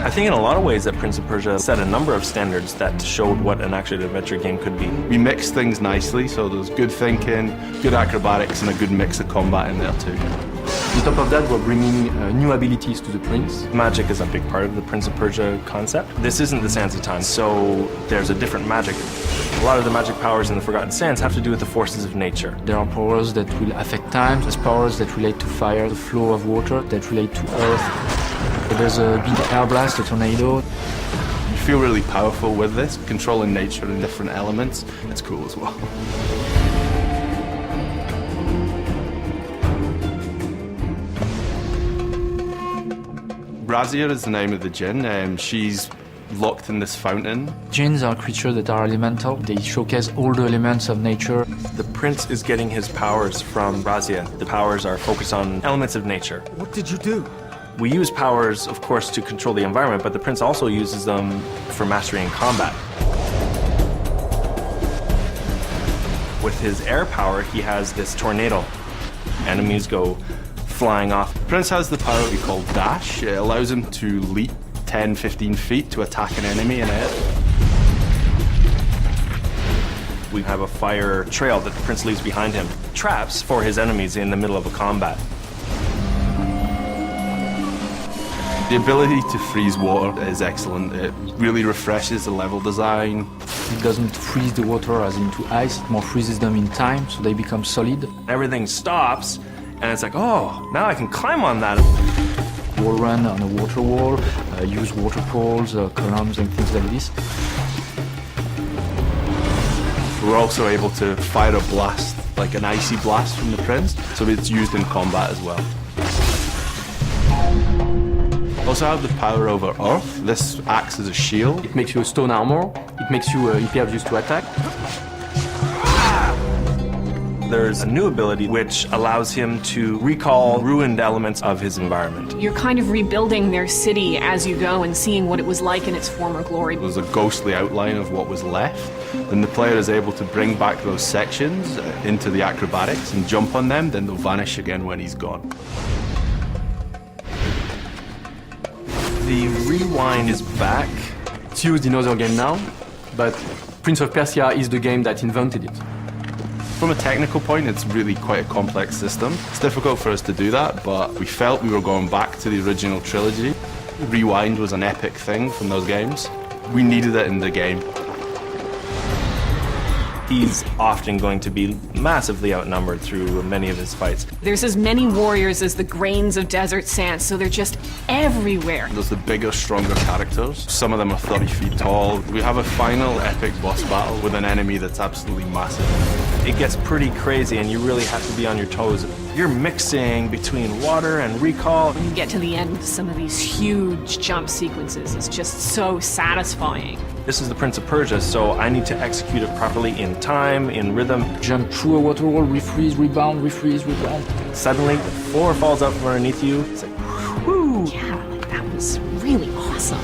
I think in a lot of ways that Prince of Persia set a number of standards that showed what an action-adventure game could be. We mixed things nicely, so there's good thinking, good acrobatics, and a good mix of combat in there too. On top of that, we're bringing new abilities to the prince. Magic is a big part of the Prince of Persia concept. This isn't the Sands of Time, so there's a different magic. A lot of the magic powers in the Forgotten Sands have to do with the forces of nature. There are powers that will affect time, there's powers that relate to fire, the flow of water, that relate to earth. There's a big air blast, a tornado. You feel really powerful with this, controlling nature and different elements. It's cool as well. Razia is the name of the djinn. She's locked in this fountain. Jinns are creatures that are elemental. They showcase all the elements of nature. The prince is getting his powers from Razia. The powers are focused on elements of nature. What did you do? We use powers, of course, to control the environment, but the prince also uses them for mastery in combat. With his air power, he has this tornado. Enemies go flying off. The prince has the power we call dash. It allows him to leap 10, 15 feet to attack an enemy in air. We have a fire trail that the prince leaves behind him. Traps for his enemies in the middle of a combat. The ability to freeze water is excellent. It really refreshes the level design. It doesn't freeze the water as into ice, it more freezes them in time, so they become solid. Everything stops, and it's like, oh, now I can climb on that. Wall run on a water wall, use water poles, columns and things like this. We're also able to fire a blast, like an icy blast from the prince, so it's used in combat as well. Also have the power over earth. This acts as a shield. It makes you a stone armor, it makes you impervious to attack. There's a new ability which allows him to recall ruined elements of his environment. You're kind of rebuilding their city as you go and seeing what it was like in its former glory. There's a ghostly outline of what was left, and the player is able to bring back those sections into the acrobatics and jump on them, then they'll vanish again when he's gone. The rewind is back. It's used in other games now, but Prince of Persia is the game that invented it. From a technical point, it's really quite a complex system. It's difficult for us to do that, but we felt we were going back to the original trilogy. Rewind was an epic thing from those games. We needed it in the game. He's often going to be massively outnumbered through many of his fights. There's as many warriors as the grains of desert sand, so they're just everywhere. There's the bigger, stronger characters. Some of them are 30 feet tall. We have a final epic boss battle with an enemy that's absolutely massive. It gets pretty crazy and you really have to be on your toes. You're mixing between water and recall. When you get to the end, some of these huge jump sequences is just so satisfying. This is the Prince of Persia, so I need to execute it properly in time, in rhythm. Jump through a water wall, refreeze, rebound, refreeze, rebound. Suddenly, the floor falls out from underneath you. It's like, whoo! Yeah, like that was really awesome.